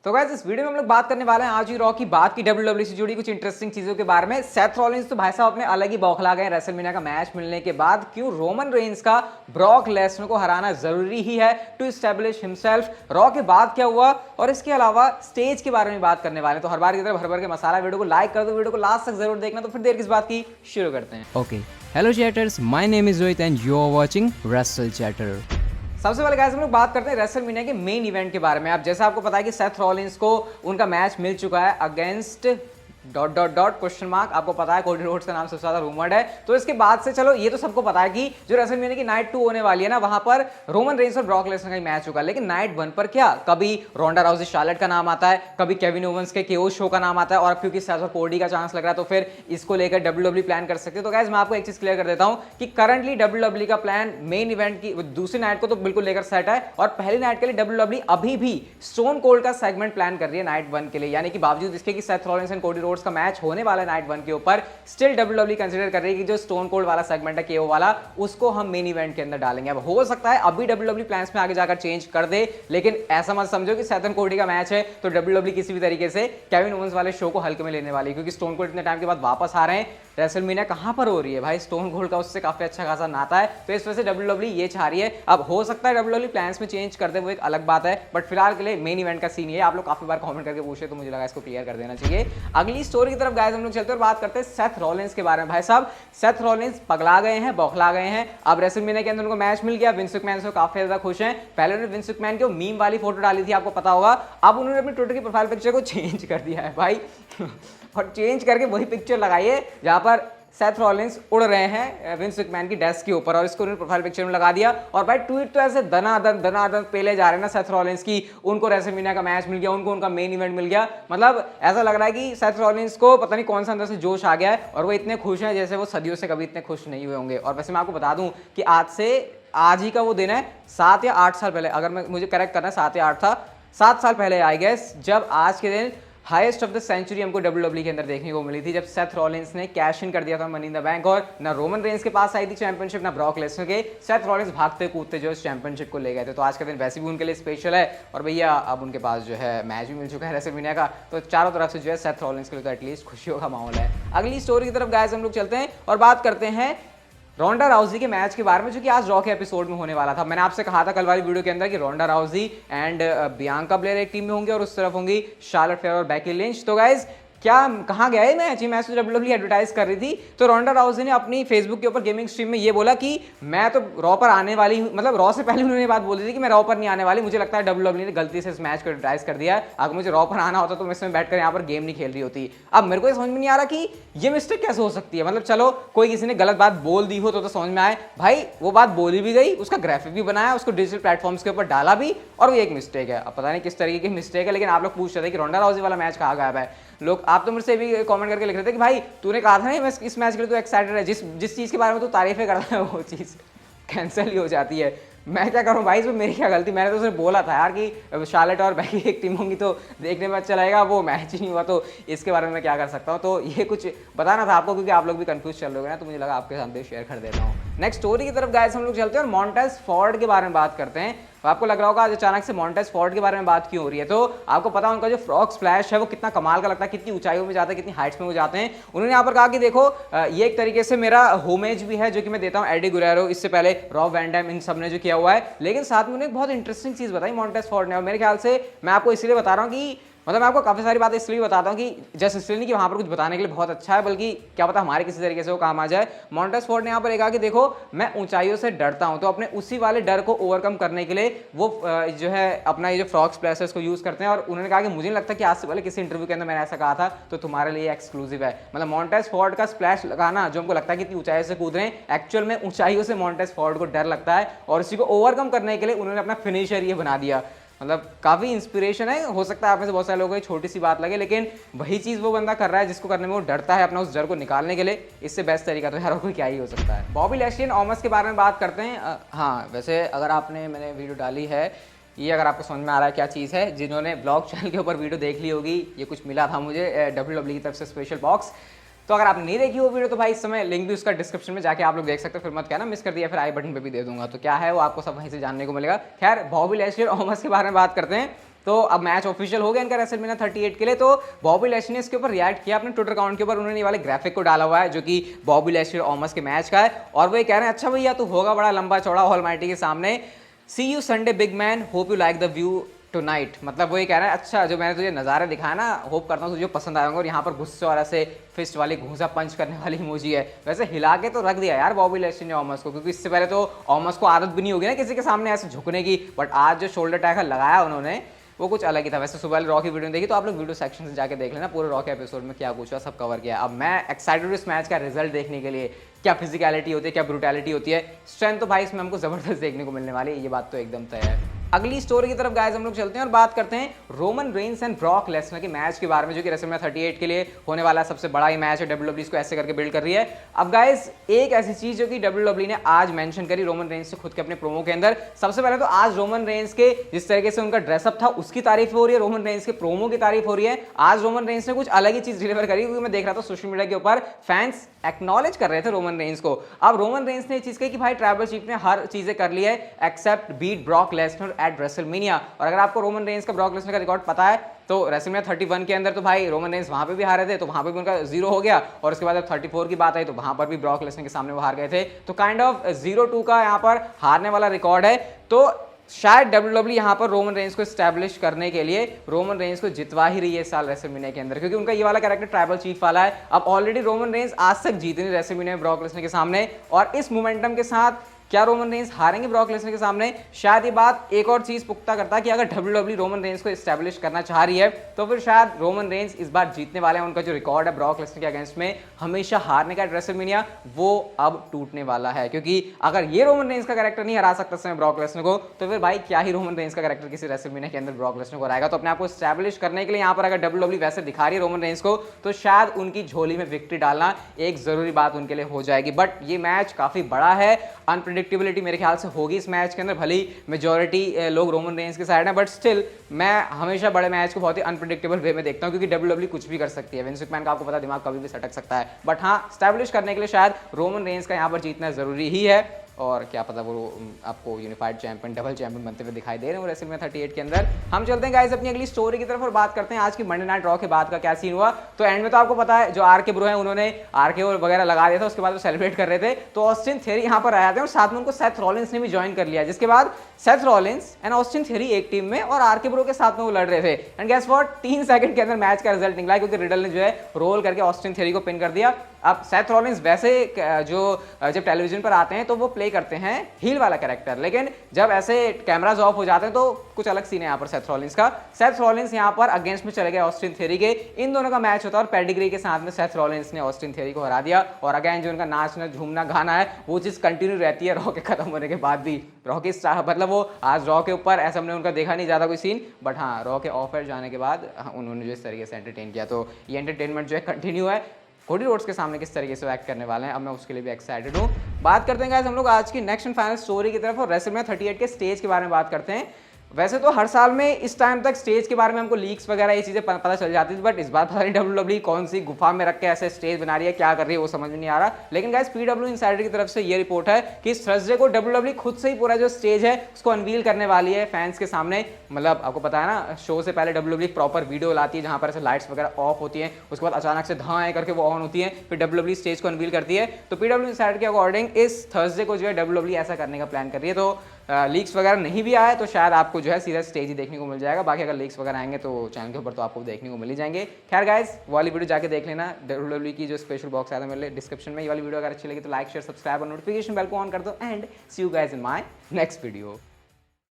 तो गाइस इस वीडियो में हम लोग बात करने वाले हैं आज ही रॉ की बात की डब्ल्यूडब्ल्यूई से जुड़ी कुछ इंटरेस्टिंग चीजों के बारे में। सेथ रॉलिंस तो भाई साहब अपने अलग ही बौखला गए रेसलमेनिया का मैच मिलने के बाद। क्यों रोमन रेंस का ब्रॉक लेसनर को हराना जरूरी ही है टू एस्टैब्लिश हिमसेल्फ। रॉ के बाद क्या हुआ और इसके अलावा स्टेज के बारे में बात करने वाले हैं। तो हर बार की तरह भर भर के मसाला वीडियो को लाइक कर दो, वीडियो को लास्ट तक जरूर देखना। तो फिर देर किस बात की, शुरू करते हैं। Okay. Hello chatters, my name is Rohit and you are watching Wrestle Chatter. सबसे पहले गाइस हम लोग बात करते हैं रेसलमेनिया के मेन इवेंट के बारे में। अब जैसा आपको पता है कि सेथ रॉलिंस को उनका मैच मिल चुका है अगेंस्ट क्वेश्चन मार्क। आपको पता है कोडी रोड्स का नाम सबसे ज्यादा रूमर्ड है। तो इसके बाद से चलो ये तो सबको पता है कि जो रेसलमेनिया की नाइट 2 होने वाली है ना, वहां पर रोमन रेंस और ब्रॉक लेसनर का ही मैच होगा। लेकिन नाइट 1 पर क्या कभी रोंडा राउजी शार्लेट का नाम आता है, कभी केविन ओवेंस के केओ शो का नाम आता है, और क्योंकि सेथ और कोडी का चांस लग रहा है तो फिर इसको लेकर डब्ल्यूडब्ल्यूई प्लान कर सकते हैं। तो गाइस मैं आपको एक चीज क्लियर कर देता हूं कि करंटली डब्ल्यूडब्ल्यूई का प्लान मेन इवेंट की दूसरी नाइट को तो बिल्कुल लेकर सेट है, और पहली नाइट के लिए डब्ल्यूडब्ल्यूई अभी भी स्टोन कोल्ड का सेगमेंट प्लान कर रही है नाइट 1 के लिए। यानी कि बावजूद इसके कि Seth Rollins and Cody Rhodes का मैच होने वाला है नाइट 1 के ऊपर, स्टिल डब्ल्यूडब्ल्यूई कंसीडर कर रही है कि जो स्टोन कोल्ड वाला सेगमेंट है केओ वाला, उसको हम मेन इवेंट के अंदर डालेंगे। अब हो सकता है अभी डब्ल्यूडब्ल्यूई प्लान्स में आगे जाकर चेंज कर दे, लेकिन ऐसा मत समझो कि सेथ एंड कोडी का मैच है तो डब्ल्यूडब्ल्यूई किसी भी तरीके से केविन ओवेंस वाले शो को हल्के में लेने वाली है, क्योंकि स्टोन कोल्ड इतने टाइम के बाद वापस आ रहे हैं। रेसलमेनिया कहां पर हो रही है भाई, स्टोन कोल्ड का उससे काफी अच्छा खासा नाता है, तो इस वजह से डब्ल्यूडब्ल्यूई ये चाह रही है। अब हो सकता है डब्ल्यूडब्ल्यूई प्लान्स में चेंज कर दे, वो एक अलग बात है, बट फिलहाल के लिए मेन इवेंट का सीन ये। आप लोग काफी बार कमेंट करके पूछे तो मुझे लगा इसको क्लियर कर देना चाहिए। अगली स्टोरी की तरफ गाइस हम लोग चलते हैं और बात करते हैं सेथ रॉलिंस के बारे में। भाई साहब सेथ रॉलिंस पगला गए हैं, बौखला गए हैं। अब रेसलमेनिया के अंदर उनको मैच मिल गया, विंस मैकमैन से काफी ज्यादा खुश हैं। पहले उन्होंने विंस मैकमैन की मीम वाली फोटो डाली थी, आपको पता होगा। अब उन्होंने अपनी ट्विटर की प्रोफाइल पिक्चर को चेंज कर दिया है भाई और चेंज करके वही पिक्चर लगाई है जहां पर सेथ रॉलिंस उड़ रहे हैं विंस मैकमैन की डेस्क के ऊपर, और इसको उन्होंने प्रोफाइल पिक्चर में लगा दिया। और भाई ट्वीट तो ऐसे दनादन पेले जा रहे हैं ना सेथ रॉलिंस की, उनको रेसलमेनिया का मैच मिल गया, उनको उनका मेन इवेंट मिल गया। मतलब ऐसा लग रहा है कि सेथ रॉलिंस को पता नहीं कौन सा अंदर से जोश आ गया है, और वो इतने खुश हैं जैसे वो सदियों से कभी इतने खुश नहीं हुए होंगे। और वैसे मैं आपको बता दूं कि आज ही का वो दिन है, 7 या 8 साल पहले, अगर मैं मुझे करेक्ट करना है 7 या 8 था, 7 साल पहले आई गेस, जब आज के दिन हाईएस्ट ऑफ द सेंचुरी हमको डब्ल्यूडब्ल्यूई के अंदर देखने को मिली थी, जब सेथ रॉलिंस ने कैश इन कर दिया था मनी इन द बैंक, और ना रोमन रेंस के पास आई थी चैंपियनशिप, ना ब्रॉक लेसनर के। सेथ रॉलिंस भागते कूदते जो इस चैंपियनशिप को ले गए थे। तो आज का दिन वैसे भी उनके लिए स्पेशल है, और भैया अब उनके पास जो है मैच भी मिल चुका है रेसलमेनिया का, तो चारों तरफ से जो है सेथ रॉलिंस के लिए तो एटलीस्ट खुशियों का माहौल है। अगली स्टोरी की तरफ गाइस हम लोग चलते हैं और बात करते हैं रोंडा राउजी के मैच के बारे में, जो कि आज रॉ के एपिसोड में होने वाला था। मैंने आपसे कहा था कल वाली वीडियो के अंदर कि रोंडा राउजी एंड बियांका ब्लेयर एक टीम में होंगे, और उस तरफ होंगी शार्लेट फेयर और बेकी लिंच। तो गाइस क्या कहाँ गया है मैच? ये मैच तो डब्ल्यूडब्ल्यूई एडवर्टाइज कर रही थी। तो रोंडा राउजी ने अपनी फेसबुक के ऊपर गेमिंग स्ट्रीम में ये बोला कि मैं तो रॉ पर आने वाली हूँ, मतलब रॉ से पहले उन्होंने बात बोली थी कि मैं रॉ पर नहीं आने वाली। मुझे लगता है डब्ल्यूडब्ल्यूई ने गलती से इस मैच को एडवर्टाइज कर दिया। अगर मुझे रॉ पर आना होता तो मैं इसमें बैठकर यहाँ पर गेम नहीं खेल रही होती। अब मेरे को समझ में नहीं आ रहा कि ये मिस्टेक कैसे हो सकती है। मतलब चलो कोई किसी ने गलत बात बोल दी हो तो समझ में आए, भाई वो बात बोली भी गई, उसका ग्राफिक भी बनाया, उसको डिजिटल प्लेटफॉर्म्स के ऊपर डाला भी, और वो एक मिस्टेक है। अब पता नहीं किस तरीके की मिस्टेक है, लेकिन आप लोग पूछ रहे थे कि रोंडा राउजी वाला मैच कहाँ गायब है। लोग आप तो मुझसे भी कमेंट करके लिख रहे थे कि भाई तूने कहा था ना इस मैच के लिए तो एक्साइटेड है, जिस चीज़ के बारे में तू तारीफें करता है वो चीज़ कैंसिल ही हो जाती है। मैं क्या करूं भाई, इसमें मेरी क्या गलती? मैंने तो उसे बोला था यार कि शार्लेट और बेकी एक टीम होंगी तो देखने में अच्छा लगेगा, वो मैच ही नहीं हुआ, तो इसके बारे में मैं क्या कर सकता हूं। तो ये कुछ बताना था आपको, क्योंकि आप लोग भी कंफ्यूज चल रहे हो ना, तो मुझे लगा आपके सामने शेयर कर देता हूँ। नेक्स्ट स्टोरी की तरफ गाइस हम लोग चलते हैं और मॉन्टेज फॉर्ड के बारे में बात करते हैं। तो आपको लग रहा होगा आज अचानक से मॉन्टेज फॉर्ड के बारे में बात क्यों हो रही है। तो आपको पता है उनका जो फ्रॉग स्प्लैश है वो कितना कमाल का लगता है, कितनी ऊंचाइयों में जाता है, कितनी हाइट्स में वो जाते हैं। उन्होंने यहाँ पर कहा कि देखो ये एक तरीके से मेरा होमेज भी है जो कि मैं देता हूँ एडी गुरेरो, इससे पहले रॉब वैन डैम, इन सब ने जो किया हुआ है। लेकिन साथ में उन्हें एक बहुत इंटरेस्टिंग चीज़ बताई मॉन्टेज फॉर्ड ने, और मेरे ख्याल से मैं आपको इसलिए बता रहा हूँ कि मतलब मैं आपको काफ़ी सारी बातें इसलिए बताता हूँ कि जस्ट इसलिए नहीं कि वहाँ पर कुछ बताने के लिए बहुत अच्छा है, बल्कि क्या पता हमारे किसी तरीके से वो काम आ जाए। मॉन्टेज फॉर्ड ने यहाँ पर एक कहा कि देखो मैं ऊंचाइयों से डरता हूँ, तो अपने उसी वाले डर को ओवरकम करने के लिए वो जो है अपना ये जो फ्रॉग स्प्लैश है इसको यूज़ करते हैं। और उन्होंने कहा कि मुझे नहीं लगता कि आज से पहले किसी इंटरव्यू के अंदर मैंने ऐसा कहा था, तो तुम्हारे लिए एक्सक्लूसिव है। मतलब मॉन्टेज फॉर्ड का स्प्लैश लगाना, जो हमको लगता है कि इतनी ऊंचाई से कूद रहे हैं, एक्चुअल में ऊंचाइयों से मॉन्टेज फॉर्ड को डर लगता है, और इसी को ओवरकम करने के लिए उन्होंने अपना फिनिशर ये बना दिया। मतलब काफ़ी इंस्पिरेशन है। हो सकता है आप में से बहुत सारे लोगों को छोटी सी बात लगे, लेकिन वही चीज़ वो बंदा कर रहा है जिसको करने में वो डरता है, अपना उस डर को निकालने के लिए। इससे बेस्ट तरीका तो यार कोई क्या ही हो सकता है। बॉबी लैशली और ओमस के बारे में बात करते हैं। हाँ वैसे अगर मैंने वीडियो डाली है, ये अगर आपको समझ में आ रहा है क्या चीज़ है, जिन्होंने ब्लॉग चैनल के ऊपर वीडियो देख ली होगी, ये कुछ मिला था मुझे डब्ल्यूडब्ल्यूई की तरफ से स्पेशल बॉक्स। तो अगर आपने नहीं देखी वो वीडियो तो भाई इस समय लिंक भी उसका डिस्क्रिप्शन में जाके आप लोग देख सकते हो, फिर मत कहना मिस कर दिया, फिर आई बटन पे भी दे दूंगा। तो क्या है वो आपको सब वहीं से जानने को मिलेगा। खैर बॉबी लैशली और ओमस के बारे में बात करते हैं। तो अब मैच ऑफिशियल हो गया इनका रेसलमेनिया 38 के लिए। तो बॉबी लैशली ने इसके ऊपर रिएक्ट किया अपने ट्विटर अकाउंट के ऊपर। उन्होंने ये वाले ग्राफिक को डाला हुआ है जो कि बॉबी लैशली और ऑमस के मैच का है, और वो ये कह रहे हैं अच्छा भैया तू होगा बड़ा लंबा चौड़ा ऑलमाइटी के सामने, see you Sunday big man, hope you like the view tonight. मतलब वो ये कह रहा है अच्छा जो मैंने तुझे नज़ारे दिखाया ना, होप करता हूँ तुझे पसंद आएगा। और यहाँ पर गुस्से और ऐसे फिस्ट वाली घूंसा पंच करने वाली इमोजी है। वैसे हिला के तो रख दिया यार बॉबी लैशली ने ऑमस को, क्योंकि इससे पहले तो ऑमस को आदत भी नहीं होगी ना किसी के सामने ऐसे झुकने की, बट आज जो शोल्डर टैकल लगाया उन्होंने वो कुछ अलग ही था। वैसे सुबह रॉ की वीडियो देखी तो आप लोग वीडियो सेक्शन से जाके देख लेना, पूरे रॉ के एपिसोड में क्या कुछ हुआ सब कवर किया। अब मैं एक्साइटेड हूँ इस मैच का रिजल्ट देखने के लिए, क्या फिजिकलिटी होती है, क्या ब्रूटैलिटी होती है। स्ट्रेंथ तो भाई इसमें हमको जबरदस्त देखने को मिलने वाली है, ये बात तो एकदम तय है। अगली स्टोरी की तरफ गाइस हम लोग चलते हैं और बात करते हैं Roman Reigns and Brock Lesnar के मैच के बारे में, जो कि रेसलमेनिया 38 के लिए होने वाला सबसे बड़ा ही मैच है। WWE इसको ऐसे करके बिल्ड कर रही है। अब गाइस एक ऐसी चीज जो कि WWE ने आज मेंशन करी रोमन रेंस से खुद के अपने प्रोमो के अंदर। सबसे पहले तो आज रोमन रेंस के जिस तरीके से उनका ड्रेसअप था उसकी तारीफ हो रही है, रोमन रेंस के प्रोमो की तारीफ हो रही है। आज रोमन रेंस ने कुछ अलग ही चीज डिलीवर करी, क्योंकि मैं देख रहा था सोशल मीडिया के ऊपर फैंस एक्नॉलेज कर रहे थे रोमन रेंस को। अब रोमन रेंस ने ये चीज कही कि भाई ट्राइबल चीफ ने हर चीजें कर ली है except beat Brock Lesnar at WrestleMania. और अगर आपको रोमन रेंस का ब्रॉक लेसनर का रिकॉर्ड पता है तो रेसलमेनिया 31 के अंदर तो भाई रोमन रेंस वहां पे भी हारे थे, तो वहां पे भी उनका 0 हो गया। और उसके बाद जब 34 की बात आई तो वहां पर भी ब्रॉक लेसनर के सामने वो हार गए थे। तो काइंड ऑफ 0-2 का यहाँ पर हारने वाला रिकॉर्ड है। तो शायद WWE यहाँ पर रोमन रेंस को स्टैब्लिश करने के लिए रोमन रेंस को जितवा ही रही है इस साल रेसलमेनिया के अंदर, क्योंकि उनका ये वाला कैरेक्टर ट्राइबल चीफ वाला है। अब ऑलरेडी रोमन रेंस आज तक जीते नहीं रेसलमेनिया ब्रॉक लेसनर के सामने, और इस मोमेंटम के साथ क्या रोमन रेंस हारेंगे ब्रॉक लेसनर के सामने? शायद ये बात एक और चीज पुख्ता करता है कि अगर WWE रोमन रेंस को एस्टैब्लिश करना चाह रही है तो फिर शायद रोमन रेंस इस बार जीतने वाले हैं। उनका जो रिकॉर्ड है ब्रॉक लेसनर के अगेंस्ट में हमेशा हारने का रेसलमेनिया, वो अब टूटने वाला है। क्योंकि अगर ये रोमन रेंस का कैरेक्टर नहीं हरा सकता समय ब्रॉक लेसनर को, तो फिर भाई क्या ही रोमन रेंस का कैरेक्टर किसी रेसलमेनिया के अंदर ब्रॉक लेसनर को हराएगा। तो अपने आप को एस्टैब्लिश करने के लिए यहाँ पर अगर WWE वैसे दिखा रही है रोमन रेंस को, तो शायद उनकी झोली में विक्ट्री डालना एक जरूरी बात उनके लिए हो जाएगी। बट ये मैच काफी बड़ा है, अनप्रेडिक्टेबिलिटी मेरे ख्याल से होगी इस मैच के अंदर। भली मेजॉरिटी लोग रोमन रेंस के साइड हैं, बट स्टिल मैं हमेशा बड़े मैच को बहुत ही अनप्रेडिक्टेबल वे में देखता हूं, क्योंकि WWE कुछ भी कर सकती है। विंस मैकमैन का आपको पता दिमाग कभी भी सटक सकता है। बट हाँ, स्टैब्लिश करने के लिए शायद रोमन रेंस का यहाँ पर जीतना जरूरी ही है। और क्या पता वो आपको यूनिफाइड चैंपियन, डबल चैंपियन बनते हुए दिखाई दे रहे हैं रेसलमेनिया 38 के अंदर। हम चलते हैं गाइस अपनी अगली स्टोरी की तरफ और बात करते हैं आज की मंडे नाइट रॉ के बाद का क्या सीन हुआ। तो एंड में तो आपको पता है जो आरके ब्रो है उन्होंने आरके वगैरह लगा दिया था, उसके बाद वो सेलिब्रेट कर रहे थे। तो ऑस्टिन थियरी यहाँ पर आया था और साथ में उनको सेथ रॉलिंस ने भी ज्वाइन कर लिया, जिसके बाद Seth Rollins and Austin theory एक टीम में और आरके ब्रो के साथ में वो लड़ रहे थे। एंड गेस व्हाट, 3 सेकंड के अंदर मैच का रिजल्ट निकला, क्योंकि रिडल ने जो है रोल करके ऑस्टिन थियरी को पिन कर दिया। अब सेथ रॉलिंस वैसे जब टेलीविजन पर आते हैं तो वो प्ले करते हैं हील वाला कैरेक्टर, लेकिन जब ऐसे कैमराज ऑफ हो जाते हैं तो कुछ अलग सीन है यहाँ पर सेथ रॉलिंस का। सेथ रॉलिंस यहाँ पर अगेंस्ट में चले गए ऑस्टिन थियरी के। इन दोनों का मैच होता है और पेडिग्री के साथ में सेथ रॉलिंस ने ऑस्टिन थियरी को हरा दिया। और अगेन जो उनका नाचना झूमना गाना है वो चीज कंटिन्यू रहती है रॉ के खत्म होने के बाद भी। रॉ के मतलब वो आज रॉ के ऊपर ऐसा हमने उनका देखा नहीं ज्यादा कोई सीन, बट हाँ रॉ के ऑफ एयर जाने के बाद उन्होंने जो इस तरीके से एंटरटेन किया, तो ये एंटरटेनमेंट जो है कंटिन्यू है। कोडी रोड्स के सामने किस तरीके से एक्ट करने वाले हैं, अब मैं उसके लिए भी एक्साइटेड हूँ। बात करते हैं गाइस हम लोग आज की नेक्स्ट एंड फाइनल स्टोरी की तरफ और रेसलमेनिया 38 के स्टेज के बारे में बात करते हैं। वैसे तो हर साल में इस टाइम तक स्टेज के बारे में हमको लीक्स वगैरह ये चीज़ें पता चल जाती थी, बट इस बार पता नहीं WWE कौन सी गुफा में रख के ऐसे स्टेज बना रही है, क्या कर रही है वो समझ में नहीं आ रहा। लेकिन गाइस PW इनसाइडर की तरफ से ये रिपोर्ट है कि इस थर्सडे को WWE खुद से ही पूरा जो स्टेज है उसको अनवील करने वाली है फैंस के सामने। मतलब आपको पता है ना, शो से पहले WWE प्रॉपर वीडियो लाती है जहाँ पर ऐसे लाइट्स वगैरह ऑफ होती हैं, उसके बाद अचानक से धाएं करके वो ऑन होती है, फिर WWE स्टेज को अनवील करती है। तो PW इनसाइडर के अकॉर्डिंग इस थर्सडे को जो है WWE ऐसा करने का प्लान कर रही है। तो लीक्स वगैरह नहीं भी आए तो शायद आपको जो है सीधा स्टेज ही देखने को मिल जाएगा। बाकी अगर लीक्स वगैरह आएंगे तो चैनल के ऊपर तो आपको देखने को मिल ही जाएंगे। खैर गाइस, वो वाली वीडियो जाके देख लेना, WWE की जो स्पेशल बॉक्स आया था मेरे डिस्क्रिप्शन में। ये वाली वीडियो अगर अच्छी लगी तो लाइक शेयर सब्सक्राइब और नोटिफिकेशन बेल को ऑन कर दो। And see you guys in my next video.